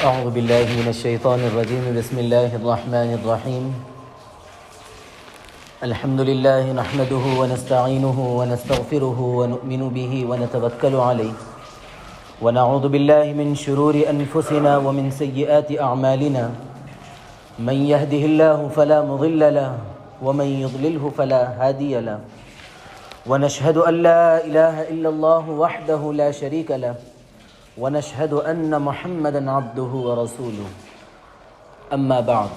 أعوذ بالله من الشيطان الرجيم. بسم الله الرحمن الرحيم. الحمد لله نحمده ونستعينه ونستغفره ونؤمن به ونتوكل عليه ونعوذ بالله من شرور أنفسنا ومن سيئات أعمالنا. من يهده الله فلا مضل له ومن يضلله فلا هادي له ونشهد أن لا إله إلا الله وحده لا شريك له ونشهد أن محمدًا عبده ورسوله. أما بعد.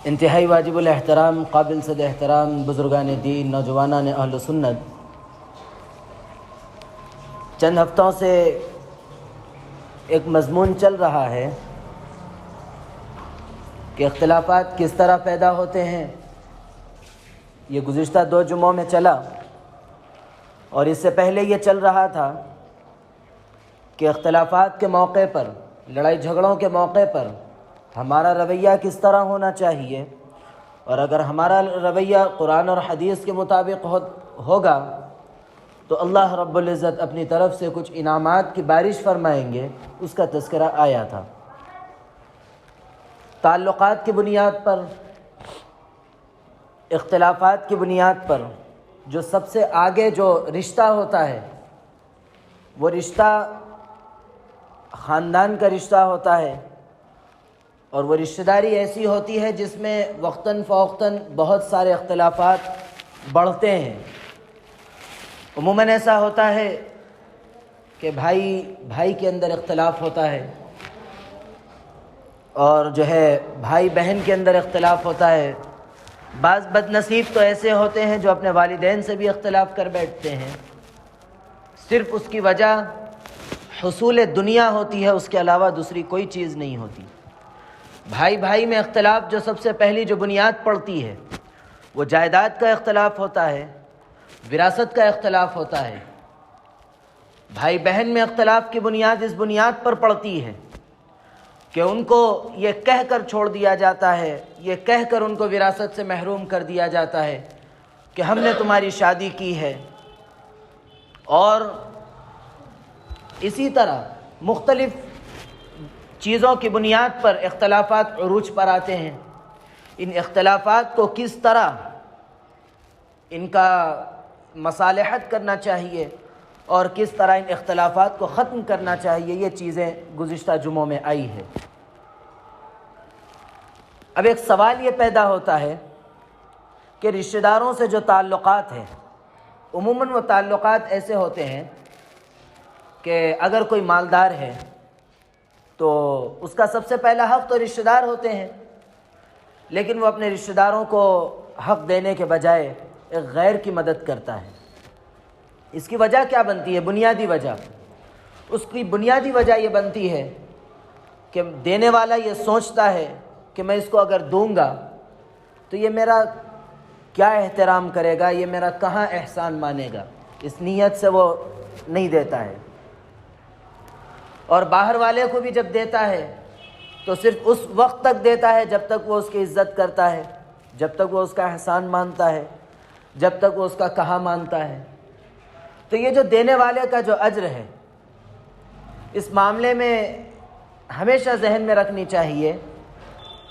انتہائی واجب الاحترام، قابل صد احترام بزرگان دین، نوجوانان اہل سنت، چند ہفتوں سے ایک مضمون چل رہا ہے کہ اختلافات کس طرح پیدا ہوتے ہیں. یہ گزشتہ 2 جمعوں میں چلا اور اس سے پہلے یہ چل رہا تھا کہ اختلافات کے موقع پر، لڑائی جھگڑوں کے موقع پر ہمارا رویہ کس طرح ہونا چاہیے، اور اگر ہمارا رویہ قرآن اور حدیث کے مطابق ہوگا تو اللہ رب العزت اپنی طرف سے کچھ انعامات کی بارش فرمائیں گے. اس کا تذکرہ آیا تھا. تعلقات کی بنیاد پر، اختلافات کی بنیاد پر جو سب سے آگے جو رشتہ ہوتا ہے وہ رشتہ خاندان کا رشتہ ہوتا ہے، اور وہ رشتہ داری ایسی ہوتی ہے جس میں وقتاً فوقتاً بہت سارے اختلافات بڑھتے ہیں. عموماً ایسا ہوتا ہے کہ بھائی کے اندر اختلاف ہوتا ہے، اور جو ہے بھائی بہن کے اندر اختلاف ہوتا ہے. بعض بد نصیب تو ایسے ہوتے ہیں جو اپنے والدین سے بھی اختلاف کر بیٹھتے ہیں. صرف اس کی وجہ حصول دنیا ہوتی ہے، اس کے علاوہ دوسری کوئی چیز نہیں ہوتی. بھائی میں اختلاف جو سب سے پہلی جو بنیاد پڑتی ہے وہ جائیداد کا اختلاف ہوتا ہے، وراثت کا اختلاف ہوتا ہے. بھائی بہن میں اختلاف کی بنیاد اس بنیاد پر پڑتی ہے کہ ان کو یہ کہہ کر چھوڑ دیا جاتا ہے، یہ کہہ کر ان کو وراثت سے محروم کر دیا جاتا ہے کہ ہم نے تمہاری شادی کی ہے. اور اسی طرح مختلف چیزوں کی بنیاد پر اختلافات عروج پر آتے ہیں. ان اختلافات کو کس طرح ان کا مصالحت کرنا چاہیے اور کس طرح ان اختلافات کو ختم کرنا چاہیے، یہ چیزیں گزشتہ جمعوں میں آئی ہے. اب ایک سوال یہ پیدا ہوتا ہے کہ رشتہ داروں سے جو تعلقات ہیں، عموماً وہ تعلقات ایسے ہوتے ہیں کہ اگر کوئی مالدار ہے تو اس کا سب سے پہلا حق تو رشتہ دار ہوتے ہیں، لیکن وہ اپنے رشتہ داروں کو حق دینے کے بجائے ایک غیر کی مدد کرتا ہے. اس کی وجہ کیا بنتی ہے؟ بنیادی وجہ، اس کی بنیادی وجہ یہ بنتی ہے کہ دینے والا یہ سوچتا ہے کہ میں اس کو اگر دوں گا تو یہ میرا کیا احترام کرے گا، یہ میرا کہاں احسان مانے گا. اس نیت سے وہ نہیں دیتا ہے. اور باہر والے کو بھی جب دیتا ہے تو صرف اس وقت تک دیتا ہے جب تک وہ اس کی عزت کرتا ہے، جب تک وہ اس کا احسان مانتا ہے، جب تک وہ اس کا کہا مانتا ہے. تو یہ جو دینے والے کا جو اجر ہے، اس معاملے میں ہمیشہ ذہن میں رکھنی چاہیے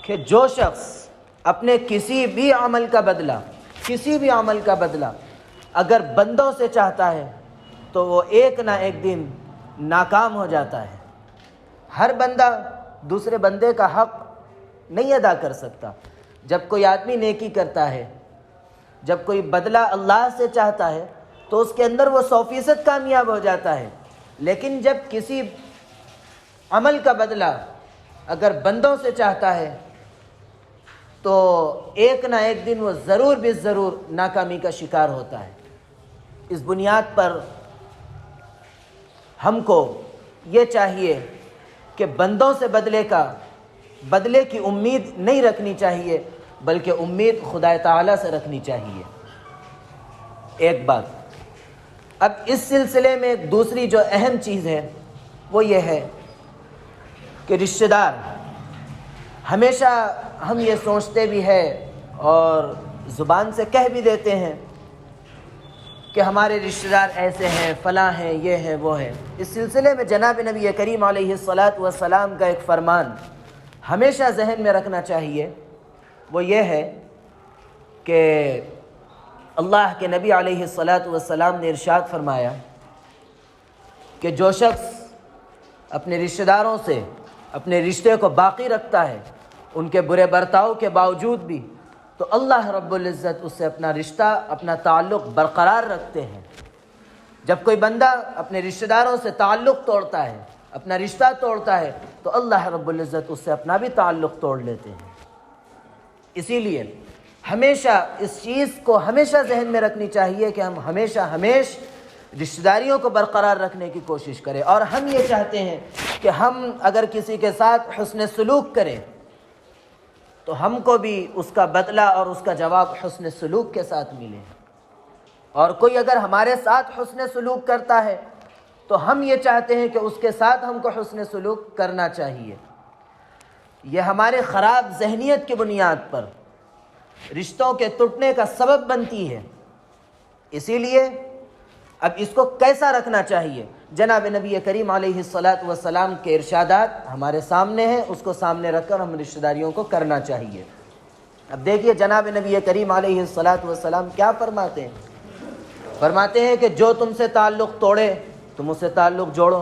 کہ جو شخص اپنے کسی بھی عمل کا بدلہ اگر بندوں سے چاہتا ہے تو وہ ایک نہ ایک دن ناکام ہو جاتا ہے. ہر بندہ دوسرے بندے کا حق نہیں ادا کر سکتا. جب کوئی آدمی نیکی کرتا ہے، جب کوئی بدلہ اللہ سے چاہتا ہے تو اس کے اندر وہ 100% کامیاب ہو جاتا ہے. لیکن جب کسی عمل کا بدلہ اگر بندوں سے چاہتا ہے تو ایک نہ ایک دن وہ ضرور بھی ضرور ناکامی کا شکار ہوتا ہے. اس بنیاد پر ہم کو یہ چاہیے کہ بندوں سے بدلے کی امید نہیں رکھنی چاہیے، بلکہ امید خدا تعالیٰ سے رکھنی چاہیے. ایک بات. اب اس سلسلے میں دوسری جو اہم چیز ہے وہ یہ ہے کہ رشتہ دار ہمیشہ ہم یہ سوچتے بھی ہے اور زبان سے کہہ بھی دیتے ہیں کہ ہمارے رشتہ دار ایسے ہیں، فلاں ہیں، یہ ہیں، وہ ہیں۔ اس سلسلے میں جناب نبی کریم علیہ الصلاۃ والسلام کا ایک فرمان ہمیشہ ذہن میں رکھنا چاہیے، وہ یہ ہے کہ اللہ کے نبی علیہ الصلاۃ والسلام نے ارشاد فرمایا کہ جو شخص اپنے رشتہ داروں سے اپنے رشتے کو باقی رکھتا ہے ان کے برے برتاؤ کے باوجود بھی، تو اللہ رب العزت اس سے اپنا رشتہ، اپنا تعلق برقرار رکھتے ہیں۔ جب کوئی بندہ اپنے رشتہ داروں سے تعلق توڑتا ہے، اپنا رشتہ توڑتا ہے، تو اللہ رب العزت اس سے اپنا بھی تعلق توڑ لیتے ہیں۔ اسی لیے ہمیشہ اس چیز کو ہمیشہ ذہن میں رکھنی چاہیے کہ ہم ہمیشہ رشتہ داریوں کو برقرار رکھنے کی کوشش کریں، اور ہم یہ چاہتے ہیں کہ ہم اگر کسی کے ساتھ حسن سلوک کریں تو ہم کو بھی اس کا بدلہ اور اس کا جواب حسن سلوک کے ساتھ ملے، اور کوئی اگر ہمارے ساتھ حسن سلوک کرتا ہے تو ہم یہ چاہتے ہیں کہ اس کے ساتھ ہم کو حسن سلوک کرنا چاہیے۔ یہ ہمارے خراب ذہنیت کی بنیاد پر رشتوں کے ٹوٹنے کا سبب بنتی ہے۔ اسی لیے اب اس کو کیسا رکھنا چاہیے؟ جناب نبی کریم علیہ الصلاۃ والسلام کے ارشادات ہمارے سامنے ہیں، اس کو سامنے رکھ کر ہم رشتہ داریوں کو کرنا چاہیے۔ اب دیکھیے جناب نبی کریم علیہ الصلاۃ والسلام کیا فرماتے ہیں؟ فرماتے ہیں کہ جو تم سے تعلق توڑے تم اس سے تعلق جوڑو۔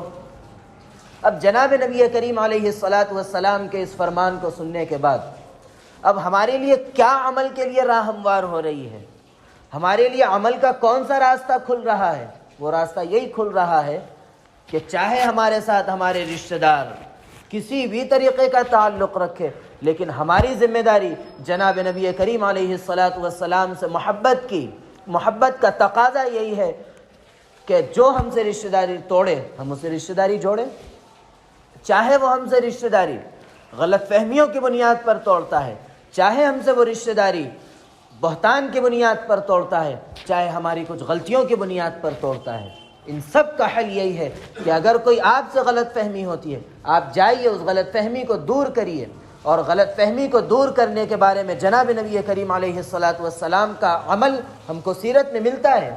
اب جناب نبی کریم علیہ الصلاۃ والسلام کے اس فرمان کو سننے کے بعد اب ہمارے لیے کیا عمل کے لیے راہ ہموار ہو رہی ہے؟ ہمارے لیے عمل کا کون سا راستہ کھل رہا ہے؟ وہ راستہ یہی کھل رہا ہے کہ چاہے ہمارے ساتھ ہمارے رشتہ دار کسی بھی طریقے کا تعلق رکھے، لیکن ہماری ذمہ داری جناب نبی کریم علیہ الصلاۃ والسلام سے محبت کا تقاضا یہی ہے کہ جو ہم سے رشتہ داری توڑے ہم اسے رشتہ داری جوڑیں، چاہے وہ ہم سے رشتہ داری غلط فہمیوں کی بنیاد پر توڑتا ہے، چاہے ہم سے وہ رشتہ داری بہتان کی بنیاد پر توڑتا ہے، چاہے ہماری کچھ غلطیوں کی بنیاد پر توڑتا ہے۔ ان سب کا حل یہی ہے کہ اگر کوئی آپ سے غلط فہمی ہوتی ہے، آپ جائیے اس غلط فہمی کو دور کریے، اور غلط فہمی کو دور کرنے کے بارے میں جناب نبی کریم علیہ الصلاۃ والسلام کا عمل ہم کو سیرت میں ملتا ہے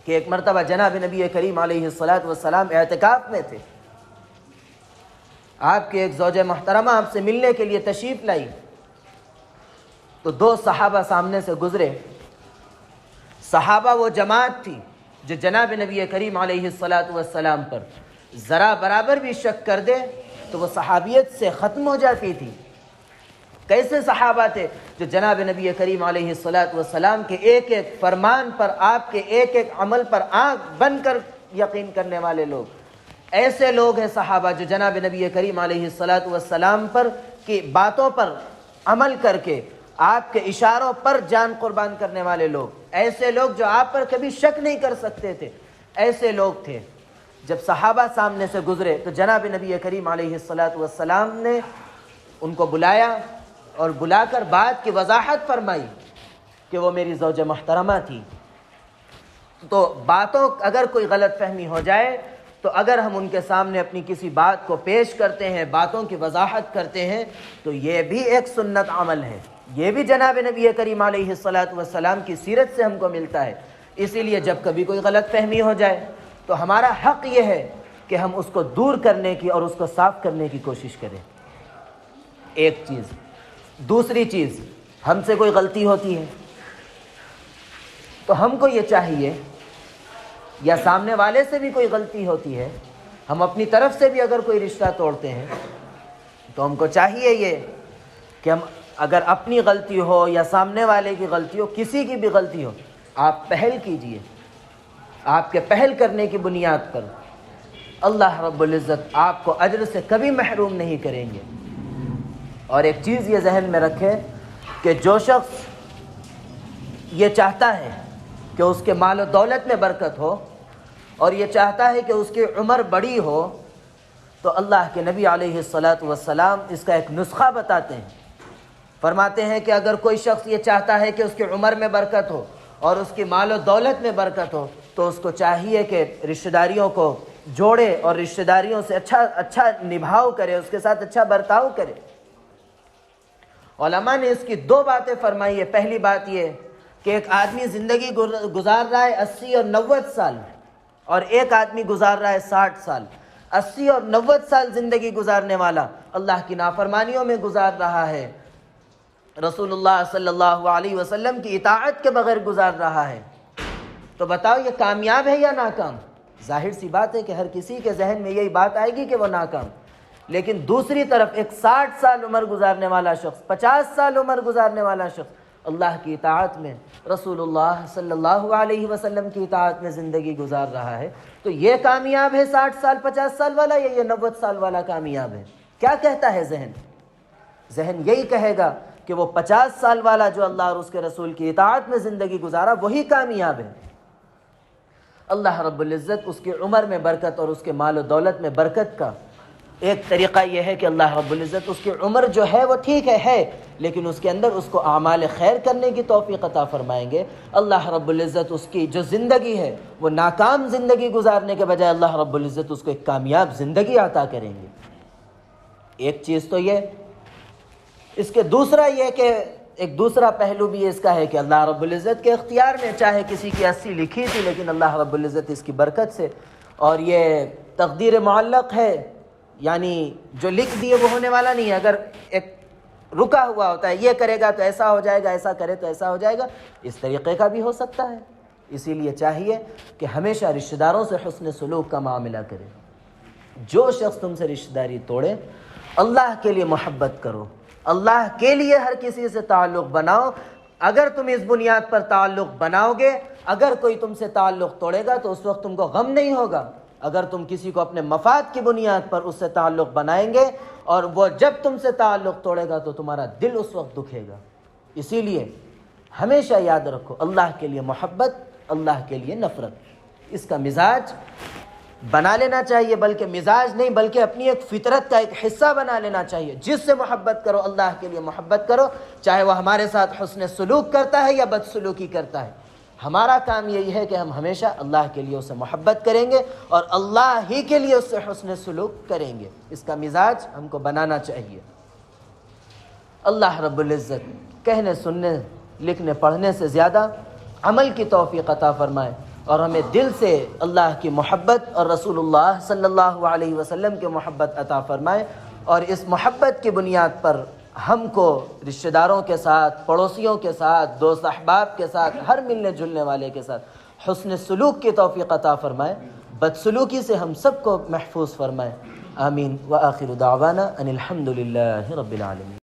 کہ ایک مرتبہ جناب نبی کریم علیہ الصلاۃ والسلام اعتکاف میں تھے، آپ کے ایک زوجہ محترمہ آپ سے ملنے کے لیے تشریف لائی، تو دو صحابہ سامنے سے گزرے۔ صحابہ وہ جماعت تھی جو جناب نبی کریم علیہ الصلاۃ والسلام پر ذرا برابر بھی شک کر دے تو وہ صحابیت سے ختم ہو جاتی تھی۔ کیسے صحابہ تھے؟ جو جناب نبی کریم علیہ الصلاۃ والسلام کے ایک ایک فرمان پر، آپ کے ایک ایک عمل پر آنکھ بند کر یقین کرنے والے لوگ۔ ایسے لوگ ہیں صحابہ جو جناب نبی کریم علیہ الصلاۃ والسلام پر کی باتوں پر عمل کر کے آپ کے اشاروں پر جان قربان کرنے والے لوگ، ایسے لوگ جو آپ پر کبھی شک نہیں کر سکتے تھے، ایسے لوگ تھے۔ جب صحابہ سامنے سے گزرے تو جناب نبی کریم علیہ الصلاۃ والسلام نے ان کو بلایا اور بلا کر بات کی وضاحت فرمائی کہ وہ میری زوجہ محترمہ تھی۔ تو باتوں اگر کوئی غلط فہمی ہو جائے تو اگر ہم ان کے سامنے اپنی کسی بات کو پیش کرتے ہیں، باتوں کی وضاحت کرتے ہیں، تو یہ بھی ایک سنت عمل ہے، یہ بھی جناب نبی کریم علیہ الصلاۃ والسلام کی سیرت سے ہم کو ملتا ہے۔ اسی لیے جب کبھی کوئی غلط فہمی ہو جائے تو ہمارا حق یہ ہے کہ ہم اس کو دور کرنے کی اور اس کو صاف کرنے کی کوشش کریں۔ ایک چیز۔ دوسری چیز، ہم سے کوئی غلطی ہوتی ہے تو ہم کو یہ چاہیے، یا سامنے والے سے بھی کوئی غلطی ہوتی ہے، ہم اپنی طرف سے بھی اگر کوئی رشتہ توڑتے ہیں تو ہم کو چاہیے یہ کہ ہم اگر اپنی غلطی ہو یا سامنے والے کی غلطی ہو، کسی کی بھی غلطی ہو، آپ پہل کیجئے۔ آپ کے پہل کرنے کی بنیاد پر اللہ رب العزت آپ کو اجر سے کبھی محروم نہیں کریں گے۔ اور ایک چیز یہ ذہن میں رکھیں کہ جو شخص یہ چاہتا ہے کہ اس کے مال و دولت میں برکت ہو اور یہ چاہتا ہے کہ اس کی عمر بڑی ہو، تو اللہ کے نبی علیہ الصلاۃ والسلام اس کا ایک نسخہ بتاتے ہیں۔ فرماتے ہیں کہ اگر کوئی شخص یہ چاہتا ہے کہ اس کی عمر میں برکت ہو اور اس کی مال و دولت میں برکت ہو، تو اس کو چاہیے کہ رشتہ داریوں کو جوڑے اور رشتہ داریوں سے اچھا نبھاؤ کرے، اس کے ساتھ اچھا برتاؤ کرے۔ علماء نے اس کی دو باتیں فرمائی ہے۔ پہلی بات یہ کہ ایک آدمی زندگی گزار رہا ہے 80 اور 90 سال، اور ایک آدمی گزار رہا ہے 60 سال۔ 80 اور 90 سال زندگی گزارنے والا اللہ کی نافرمانیوں میں گزار رہا ہے، رسول اللہ صلی اللہ علیہ وسلم کی اطاعت کے بغیر گزار رہا ہے، تو بتاؤ یہ کامیاب ہے یا ناکام؟ ظاہر سی بات ہے کہ ہر کسی کے ذہن میں یہی بات آئے گی کہ وہ ناکام۔ لیکن دوسری طرف ایک 60 سال عمر گزارنے والا شخص، 50 سال عمر گزارنے والا شخص اللہ کی اطاعت میں، رسول اللہ صلی اللہ علیہ وسلم کی اطاعت میں زندگی گزار رہا ہے، تو یہ کامیاب ہے 60 سال 50 سال والا، یا یہ 90 سال والا کامیاب ہے؟ کیا کہتا ہے ذہن؟ ذہن یہی کہے گا کہ وہ 50 سال والا جو اللہ اور اس کے رسول کی اطاعت میں زندگی گزارا وہی کامیاب ہے۔ اللہ رب العزت اس کی عمر میں برکت اور اس کے مال و دولت میں برکت کا ایک طریقہ یہ ہے کہ اللہ رب العزت اس کی عمر جو ہے وہ ٹھیک ہے لیکن اس کے اندر اس کو اعمال خیر کرنے کی توفیق عطا فرمائیں گے۔ اللہ رب العزت اس کی جو زندگی ہے وہ ناکام زندگی گزارنے کے بجائے اللہ رب العزت اس کو ایک کامیاب زندگی عطا کریں گے۔ ایک چیز تو یہ، اس کے دوسرا یہ کہ ایک دوسرا پہلو بھی اس کا ہے کہ اللہ رب العزت کے اختیار میں، چاہے کسی کی 80 لکھی تھی لیکن اللہ رب العزت اس کی برکت سے، اور یہ تقدیر معلق ہے، یعنی جو لکھ دیے وہ ہونے والا نہیں ہے، اگر ایک رکا ہوا ہوتا ہے یہ کرے گا تو ایسا ہو جائے گا، ایسا کرے تو ایسا ہو جائے گا، اس طریقے کا بھی ہو سکتا ہے۔ اسی لیے چاہیے کہ ہمیشہ رشتہ داروں سے حسن سلوک کا معاملہ کرے۔ جو شخص تم سے رشتہ داری توڑے، اللہ کے لیے محبت کرو، اللہ کے لیے ہر کسی سے تعلق بناؤ۔ اگر تم اس بنیاد پر تعلق بناؤ گے، اگر کوئی تم سے تعلق توڑے گا تو اس وقت تم کو غم نہیں ہوگا۔ اگر تم کسی کو اپنے مفاد کی بنیاد پر اس سے تعلق بنائیں گے اور وہ جب تم سے تعلق توڑے گا تو تمہارا دل اس وقت دکھے گا۔ اسی لیے ہمیشہ یاد رکھو، اللہ کے لیے محبت، اللہ کے لیے نفرت، اس کا مزاج بنا لینا چاہیے، بلکہ مزاج نہیں بلکہ اپنی ایک فطرت کا ایک حصہ بنا لینا چاہیے۔ جس سے محبت کرو اللہ کے لیے محبت کرو، چاہے وہ ہمارے ساتھ حسن سلوک کرتا ہے یا بدسلوکی کرتا ہے۔ ہمارا کام یہی ہے کہ ہم ہمیشہ اللہ کے لیے اسے محبت کریں گے اور اللہ ہی کے لیے اس سے حسن سلوک کریں گے۔ اس کا مزاج ہم کو بنانا چاہیے۔ اللہ رب العزت کہنے سننے لکھنے پڑھنے سے زیادہ عمل کی توفیق عطا فرمائے اور ہمیں دل سے اللہ کی محبت اور رسول اللہ صلی اللہ علیہ وسلم کی محبت عطا فرمائے، اور اس محبت کی بنیاد پر ہم کو رشتہ داروں کے ساتھ، پڑوسیوں کے ساتھ، دوست احباب کے ساتھ، ہر ملنے جلنے والے کے ساتھ حسن سلوک کی توفیق عطا فرمائے، بدسلوکی سے ہم سب کو محفوظ فرمائے۔ آمین۔ وآخر دعوانا ان الحمد للہ رب العالمین۔